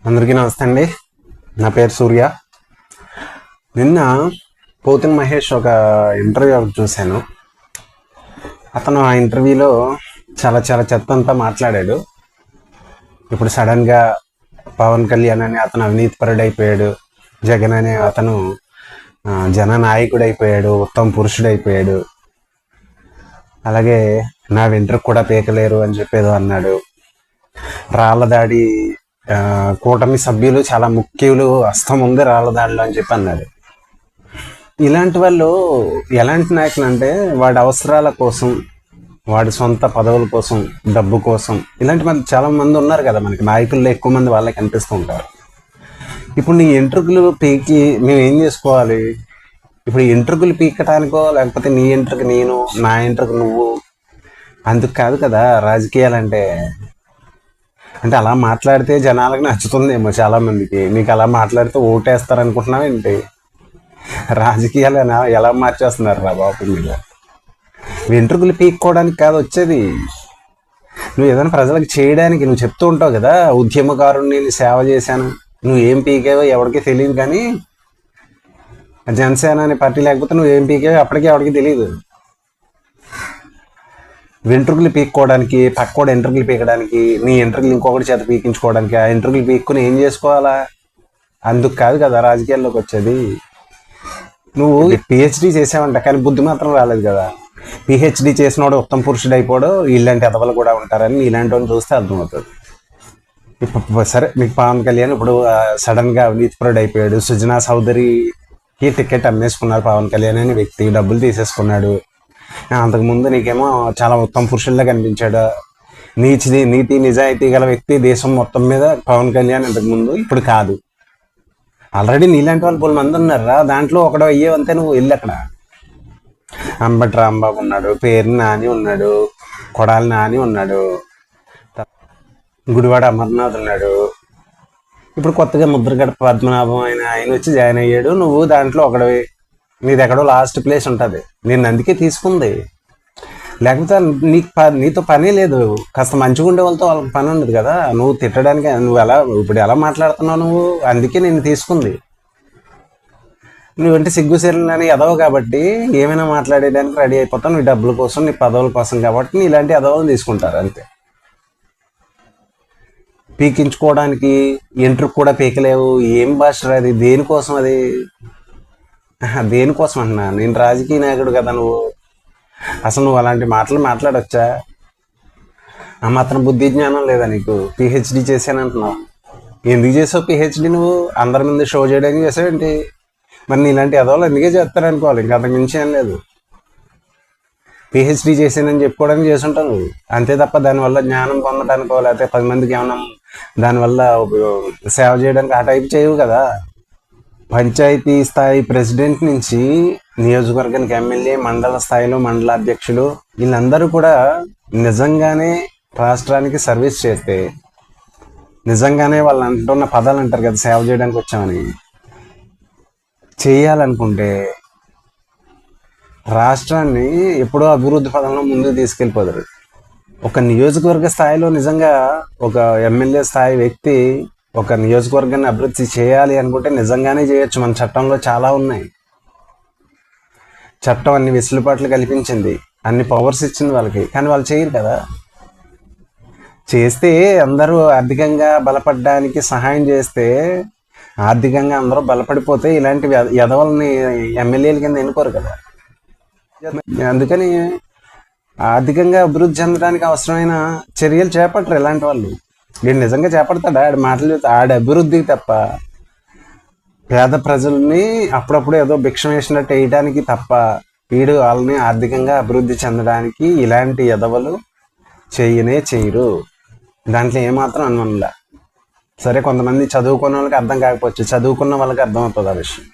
అందరికీ నమస్తే అండి. నా పేరు సూర్య. నిన్న పోతిన మహేష్ ఒక ఇంటర్వ్యూ చూశాను. అతను ఆ ఇంటర్వ్యూలో చాలా చాలా చెత్త అంతా మాట్లాడాడు. ఇప్పుడు సడన్గా పవన్ కళ్యాణ్ అని అతను అవినీతిపరుడు అయిపోయాడు, జగన్ అనే అతను జననాయకుడు అయిపోయాడు, ఉత్తమ పురుషుడు అయిపోయాడు, అలాగే నా వెంట్రుకు కూడా పీకలేరు అని చెప్పేదో అన్నాడు. రాళ్ల దాడి కూటమి సభ్యులు చాలా ముఖ్యులు, హస్తం ఉంది రాళ్ల దాడిలో అని చెప్పి అన్నాడు. ఇలాంటి వాళ్ళు ఎలాంటి నాయకులు అంటే వాడి అవసరాల కోసం, వాడి సొంత పదవుల కోసం, డబ్బు కోసం, ఇలాంటి మంది చాలా మంది ఉన్నారు కదా మనకి. నాయకుల్లో ఎక్కువ మంది వాళ్ళే కనిపిస్తూ ఉంటారు. ఇప్పుడు నీ ఎంట్రుకలు పీకి మేము ఏం చేసుకోవాలి? ఇప్పుడు ఎంట్రుకలు పీకటానికో లేకపోతే నీ ఎంట్రుక నేను, నా ఎంట్రుక నువ్వు, అందుకు కాదు కదా రాజకీయాలంటే. అంటే అలా మాట్లాడితే జనాలకు నచ్చుతుందేమో చాలా మందికి. నీకు అలా మాట్లాడితే ఓటేస్తారు అనుకుంటున్నావు ఏంటి? రాజకీయాలు ఎలా మార్చేస్తున్నారు రా బాబు మీరు. వెంట్రుకలు పీక్కోవడానికి కాదు వచ్చేది, నువ్వు ఏదైనా ప్రజలకు చేయడానికి. నువ్వు చెప్తూ ఉంటావు కదా, ఉద్యమకారుని నేను సేవ చేశాను. నువ్వు ఏం పీకేవో ఎవరికి తెలియదు, కానీ జనసేన అనే పార్టీ లేకపోతే నువ్వు ఏం పీకేవో అప్పటికీ ఎవరికి తెలియదు. వెంట్రుకలు పీక్కోవడానికి, పక్కోడు ఎంట్రుకలు పీకడానికి, నీ ఎంట్రుకలు ఇంకొకటి చేత పీకించుకోవడానికి, ఆ ఎంట్రుకలు పీక్కుని ఏం చేసుకోవాలా? అందుకు కాదు కదా రాజకీయాల్లోకి వచ్చేది. నువ్వు పిహెచ్డీ చేసావంట, కానీ బుద్ధి మాత్రం రాలేదు కదా. పిహెచ్డీ చేసినోడు ఉత్తమ పురుషుడు అయిపోడు, ఇలాంటి ఎదవలు కూడా ఉంటారని ఇలాంటి వాళ్ళు చూస్తే అర్థమవుతుంది. ఇప్పుడు సరే, మీకు పవన్ కళ్యాణ్ ఇప్పుడు సడన్గా అవినీతిపరుడు అయిపోయాడు. సుజనా చౌదరికి టికెట్ అమ్మేసుకున్నారు పవన్ కళ్యాణ్ అనే వ్యక్తి, డబ్బులు తీసేసుకున్నాడు. అంతకుముందు నీకేమో చాలా ఉత్తమ పురుషుల్లా కనిపించాడు, నీతి నిజాయితీ గల వ్యక్తి దేశం మొత్తం మీద పవన్ కళ్యాణ్ ఇంతకుముందు. ఇప్పుడు కాదు. ఆల్రెడీ నీలాంటి వాళ్ళు 10 మంది ఉన్నారా, దాంట్లో ఒకడో అయ్యేవంతే. నువ్వు వెళ్ళి అక్కడ అంబటి రాంబాబు ఉన్నాడు, పేరు నాని ఉన్నాడు, కొడాలి నాని ఉన్నాడు, గుడివాడ అమర్నాథ్ ఉన్నాడు, ఇప్పుడు కొత్తగా ముద్రగడ పద్మనాభం ఆయన వచ్చి జాయిన్ అయ్యాడు. నువ్వు దాంట్లో ఒకడవి. నీది ఎక్కడో లాస్ట్ ప్లేస్ ఉంటుంది. నేను అందుకే తీసుకుంది, లేకపోతే నీతో పనే లేదు. కాస్త మంచిగా ఉండే వాళ్ళతో వాళ్ళకి పని ఉండదు కదా. నువ్వు తిట్టడానికి నువ్వు ఇప్పుడు ఎలా మాట్లాడుతున్నావు నువ్వు, అందుకే నేను తీసుకుంది. నువ్వంటే సిగ్గుసేరని ఎదవ కాబట్టి ఏమైనా మాట్లాడేదానికి రెడీ అయిపోతావు. నీ డబ్బుల కోసం, నీ పదవుల కోసం కాబట్టి నీ ఇలాంటి ఎదవలు తీసుకుంటారు అంతే. పీకించుకోవడానికి ఎంట్రుకు కూడా పీకలేవు. ఏం భాష అది? దేనికోసం అది? దేనికోసం అంటున్నా? నేను రాజకీయ నాయకుడు కదా. అసలు నువ్వు అలాంటి మాటలు మాట్లాడొచ్చా? ఆ మాత్రం బుద్ధి జ్ఞానం లేదా నీకు? పిహెచ్డీ చేశానంటున్నావు. ఎందుకు చేసావు పిహెచ్డీ? నువ్వు అందరి ముందు షో చేయడానికి చేసావేంటి? మరి ఇలాంటి ఎదవలు ఎందుకే చేస్తారనుకోవాలి, ఇంకా అంతకు మించి ఏం లేదు. పిహెచ్డీ చేశానని చెప్పుకోవడానికి చేసుంటావు నువ్వు, అంతే తప్ప దానివల్ల జ్ఞానం పొందడానికో లేకపోతే 10 మందికి ఏమన్నా దానివల్ల సేవ చేయడానికి ఆ టైప్ చేయవు కదా. పంచాయతీ స్థాయి ప్రెసిడెంట్ నుంచి నియోజకవర్గానికి ఎమ్మెల్యే, మండల స్థాయిలో మండల అధ్యక్షులు, వీళ్ళందరూ కూడా నిజంగానే రాష్ట్రానికి సర్వీస్ చేస్తే, నిజంగానే వాళ్ళు అంటున్న పదాలు అంటారు కదా, సేవ చేయడానికి వచ్చామని, చేయాలనుకుంటే రాష్ట్రాన్ని ఎప్పుడో అభివృద్ధి పదంలో ముందుకు తీసుకెళ్ళిపోతారు. ఒక నియోజకవర్గ స్థాయిలో నిజంగా ఒక ఎమ్మెల్యే స్థాయి వ్యక్తి ఒక నియోజకవర్గాన్ని అభివృద్ధి చేయాలి అనుకుంటే నిజంగానే చేయొచ్చు. మన చట్టంలో చాలా ఉన్నాయి. చట్టం అన్ని వెసులుబాట్లు కల్పించింది, అన్ని పవర్స్ ఇచ్చింది వాళ్ళకి, కానీ వాళ్ళు చేయరు కదా. చేస్తే అందరూ ఆర్థికంగా బలపడడానికి సహాయం చేస్తే, ఆర్థికంగా అందరూ బలపడిపోతే ఇలాంటి ఎదవల్ని ఎమ్మెల్యేల కింద ఎన్నుకోరు కదా. అందుకని ఆర్థికంగా అభివృద్ధి చెందడానికి అవసరమైన చర్యలు చేపట్టరు ఇలాంటి వాళ్ళు. వీడు నిజంగా చేపడతాడా? ఆడి మాటలు ఆడి అభివృద్ధికి తప్ప, పేద ప్రజల్ని అప్పుడప్పుడు ఏదో భిక్షం వేసినట్టు వేయడానికి తప్ప, వీడు వాళ్ళని ఆర్థికంగా అభివృద్ధి చెందడానికి ఇలాంటి ఎదవలు చేయరు. దాంట్లో ఏమాత్రం అనుమానంలా. సరే, కొంతమంది చదువుకున్న వాళ్ళకి అర్థం కాకపోవచ్చు, చదువుకున్న వాళ్ళకి అర్థమవుతుంది ఆ విషయం.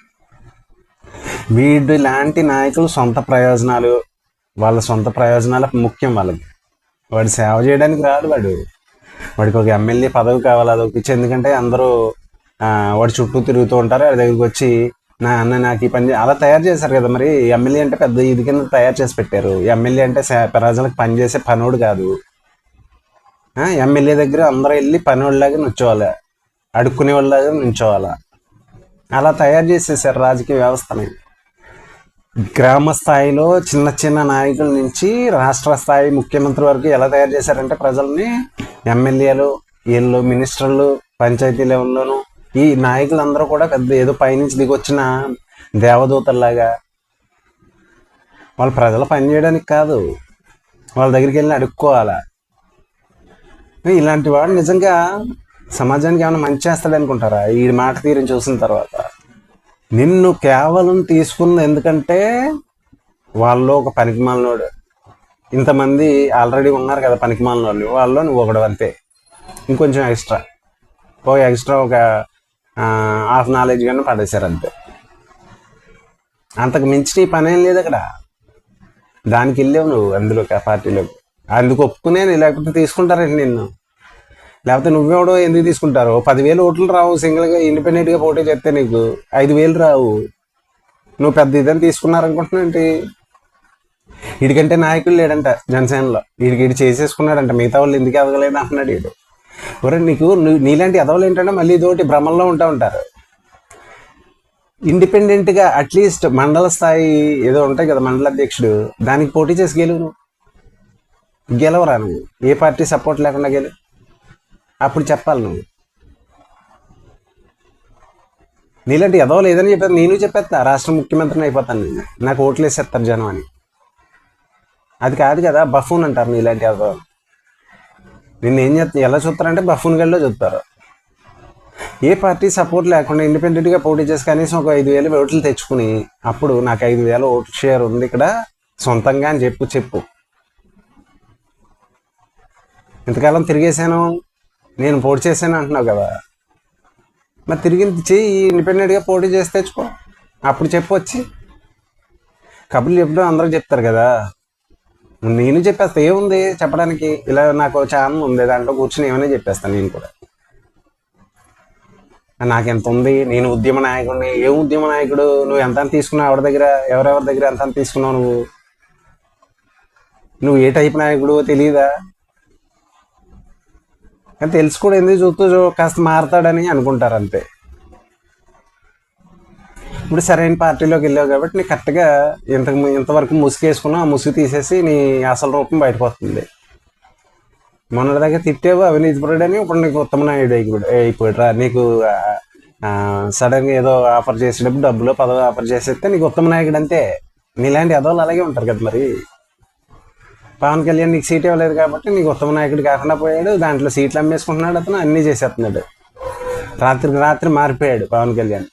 వీడు ఇలాంటి నాయకులు వాళ్ళ సొంత ప్రయోజనాలకు ముఖ్యం వాళ్ళకి. వాడు సేవ చేయడానికి రాడు. వాడికి ఒక ఎమ్మెల్యే పదవి కావాలి, అదొక పిచ్చి. ఎందుకంటే అందరూ వాడి చుట్టూ తిరుగుతూ ఉంటారు. వాడి దగ్గరికి వచ్చి నాకు ఈ పని అలా తయారు చేశారు కదా. మరి ఎమ్మెల్యే అంటే పెద్ద ఇది కింద తయారు చేసి పెట్టారు. ఎమ్మెల్యే అంటే ప్రజలకు పనిచేసే పనోడు కాదు. ఎమ్మెల్యే దగ్గర అందరూ వెళ్ళి పనోళ్ళలాగా నొచ్చేవాళ్ళు. అడుక్కునే వాళ్ళగా నుంచోవాలా. అలా తయారు చేసేసారు రాజకీయ వ్యవస్థని. గ్రామ స్థాయిలో చిన్న చిన్న నాయకుల నుంచి రాష్ట్ర స్థాయి ముఖ్యమంత్రి వరకు ఎలా తయారు చేశారంటే ప్రజల్ని, ఎమ్మెల్యేలు, వీళ్ళు మినిస్టర్లు, పంచాయతీ లెవెల్లోనూ ఈ నాయకులందరూ కూడా పెద్ద ఏదో పైనుంచి దిగొచ్చిన దేవదూతల్లాగా, వాళ్ళు ప్రజలు పని చేయడానికి కాదు, వాళ్ళ దగ్గరికి వెళ్ళి అడుక్కోవాలా. ఇలాంటి వాడు నిజంగా సమాజానికి ఏమైనా మంచి చేస్తాడు అనుకుంటారా? ఈ మాట తీరుని చూసిన తర్వాత నిన్ను కేవలం తీసుకుంది ఎందుకంటే వాళ్ళు ఒక పనికిమాలినోడు, ఇంతమంది ఆల్రెడీ ఉన్నారు కదా పనికిమాలిన వాళ్ళు, వాళ్ళు నువ్వు ఒకడు అంతే, ఇంకొంచెం ఎక్స్ట్రా ఒక హాఫ్ నాలెడ్జ్ కానీ పడేశారు అంతే. అంతకు మించి నీ పనేం లేదు అక్కడ. దానికి వెళ్ళావు నువ్వు అందులోకి, ఆ పార్టీలోకి. అందుకు ఒప్పుకునే, లేకపోతే తీసుకుంటారండి నిన్ను. లేకపోతే నువ్వెవడో ఎందుకు తీసుకుంటారు? 10,000 ఓట్లు రావు సింగిల్గా ఇండిపెండెంట్గా పోటీ చేస్తే, నీకు 5,000 రావు. నువ్వు పెద్ద ఇదని తీసుకున్నారనుకుంటున్నాంటి. వీడికంటే నాయకుడు లేడంట జనసేనలో, వీడి చేసేసుకున్నాడంట, మిగతా వాళ్ళు ఎందుకు ఎదగలేదు అంటున్నాడు వీడు. ఒరే నీలాంటి ఎదవలు ఏంటంటే మళ్ళీ ఇదోటి భ్రమంలో ఉంటారు. ఇండిపెండెంట్గా అట్లీస్ట్ మండల స్థాయి ఏదో ఉంటాయి కదా, మండల అధ్యక్షుడు, దానికి పోటీ చేసి గెలవరా నువ్వు? ఏ పార్టీ సపోర్ట్ లేకుండా అప్పుడు చెప్పాలి నువ్వు. నీలాంటి ఎదవలు ఏదని చెప్పారు, నేను చెప్పేస్తా రాష్ట్ర ముఖ్యమంత్రిని అయిపోతాను నేను, నాకు ఓట్లు వేసేస్తారు జనం అని. అది కాదు కదా, బఫూన్ అంటారు నీలాంటి ఎదవలు. నిన్ను ఏం చేస్తా, ఎలా చూస్తారంటే బఫూన్ గడిలో చూస్తారు. ఏ పార్టీ సపోర్ట్ లేకుండా ఇండిపెండెంట్గా పోటీ చేసి కనీసం ఒక 5,000 ఓట్లు తెచ్చుకుని, అప్పుడు నాకు 5,000 ఓట్ల షేర్ ఉంది ఇక్కడ సొంతంగా అని చెప్పు. ఇంతకాలం తిరిగేశాను, నేను పోటీ చేశాను అంటున్నావు కదా, మరి తిరిగి చెయ్యి, ఇండిపెండెంట్గా పోటీ చేసి తెచ్చుకో, అప్పుడు చెప్పొచ్చి. కబుర్లు చెప్పడం అందరూ చెప్తారు కదా, నేను చెప్పేస్తా, ఏముంది చెప్పడానికి, ఇలా నాకు ఛానల్ ఉంది, దాంట్లో కూర్చొని ఏమైనా చెప్పేస్తాను నేను కూడా. నాకెంత ఉంది, నేను ఉద్యమ నాయకుడిని. ఏ ఉద్యమ నాయకుడు? నువ్వు ఎంత తీసుకున్నావు ఎవరి దగ్గర, ఎవరెవరి దగ్గర ఎంత తీసుకున్నావు నువ్వు ఏ టైప్ నాయకుడు తెలియదా? కానీ తెలుసుకోవడం ఎందుకు చూస్తూ కాస్త మారతాడని అనుకుంటారు అంతే. ఇప్పుడు సరైన పార్టీలోకి వెళ్ళావు కాబట్టి నీకు కరెక్ట్గా ఇంతవరకు ముసుగేసుకున్నావు, ఆ ముసుగు తీసేసి నీ అసలు రూపం బయటకు వస్తుంది. మొన్నటి దగ్గర తిట్టేవు అవినీతిపరుడని, ఇప్పుడు నీకు ఉత్తమ నాయుడు అయిపోయాడురా. నీకు సడన్గా ఏదో ఆఫర్ చేసేటప్పుడు డబ్బులో పదవి ఆఫర్ చేసేస్తే నీకు ఉత్తమ నాయకుడు అంతే. నీలాంటి ఎదవలు అలాగే ఉంటారు కదా. మరి పవన్ కళ్యాణ్ నీకు సీట్ ఇవ్వలేదు కాబట్టి నీకు ఉత్తమ నాయకుడు కాకుండా పోయాడు, దాంట్లో సీట్లు అమ్మేసుకుంటున్నాడు, అతను అన్నీ చేసేస్తున్నాడు. రాత్రికి రాత్రి మారిపోయాడు పవన్ కళ్యాణ్,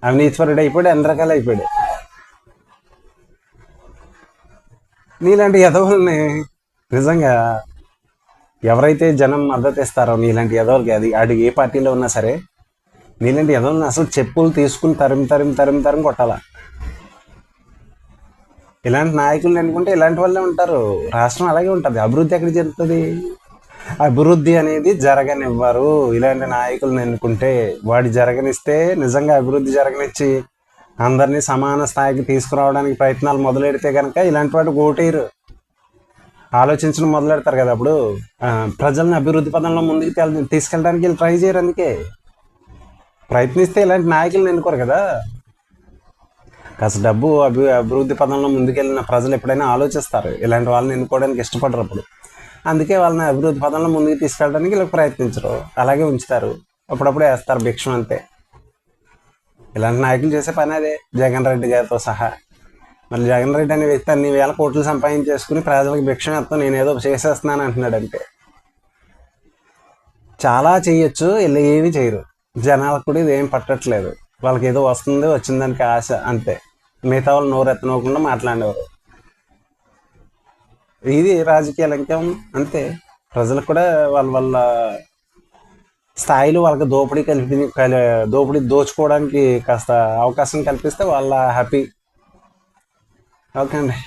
అవినీతిపరుడు అయిపోయాడు, అన్ని రకాలు అయిపోయాడు. నీలాంటి ఎదవల్ని నిజంగా ఎవరైతే జనం మద్దతు ఇస్తారో నీలాంటి ఎదవలకి, అది ఆడు ఏ పార్టీలో ఉన్నా సరే, నీలాంటి ఎదవల్ని అసలు చెప్పులు తీసుకుని తరిమి కొట్టాల. ఇలాంటి నాయకులను ఎన్నుకుంటే ఇలాంటి వాళ్ళే ఉంటారు. రాష్ట్రం అలాగే ఉంటుంది. అభివృద్ధి ఎక్కడ జరుగుతుంది? అభివృద్ధి అనేది జరగనివ్వరు. ఇలాంటి నాయకులను ఎన్నుకుంటే వాడి జరగనిస్తే, నిజంగా అభివృద్ధి జరగనిచ్చి అందరినీ సమాన స్థాయికి తీసుకురావడానికి ప్రయత్నాలు మొదలెడితే కనుక ఇలాంటి వాడు ఓటేరు, ఆలోచించడం మొదలెడతారు కదా. అప్పుడు ప్రజల్ని అభివృద్ధి పదంలో ముందుకు తీసుకెళ్ళడానికి వీళ్ళు ట్రై చేయరు. అందుకే ప్రయత్నిస్తే ఇలాంటి నాయకులను ఎన్నుకోరు కదా. కాస్త డబ్బు అభివృద్ధి పదంలో ముందుకెళ్ళిన ప్రజలు ఎప్పుడైనా ఆలోచిస్తారు, ఇలాంటి వాళ్ళని ఎన్నుకోవడానికి ఇష్టపడరు అప్పుడు. అందుకే వాళ్ళని అభివృద్ధి పదంలో ముందుకు తీసుకెళ్ళడానికి వీళ్ళకి ప్రయత్నించరు, అలాగే ఉంచుతారు. అప్పుడప్పుడు వేస్తారు భిక్షం అంతే. ఇలాంటి నాయకులు చేసే పని అదే, జగన్ రెడ్డి గారితో సహా. మళ్ళీ జగన్ రెడ్డి అనే వ్యక్తి అన్ని వేల కోట్లు సంపాదించేసుకుని ప్రజలకు భిక్షం ఎత్తాం, నేనేదో చేసేస్తున్నాను అంటున్నాడు అంతే. చాలా చెయ్యొచ్చు, వీళ్ళు ఏమీ చేయరు. జనాలకు కూడా ఇదేం పట్టట్లేదు, వాళ్ళకి ఏదో వస్తుంది, వచ్చిందానికి ఆశ అంతే. మిగతా వాళ్ళు నోరు ఎత్తనవ్వకుండా మాట్లాడేవారు. ఇది రాజకీయాలు ఇంకేం అంతే. ప్రజలకు కూడా వాళ్ళ స్థాయిలో వాళ్ళకి దోచుకోవడానికి కాస్త అవకాశం కల్పిస్తే వాళ్ళ హ్యాపీ. ఓకే అండి.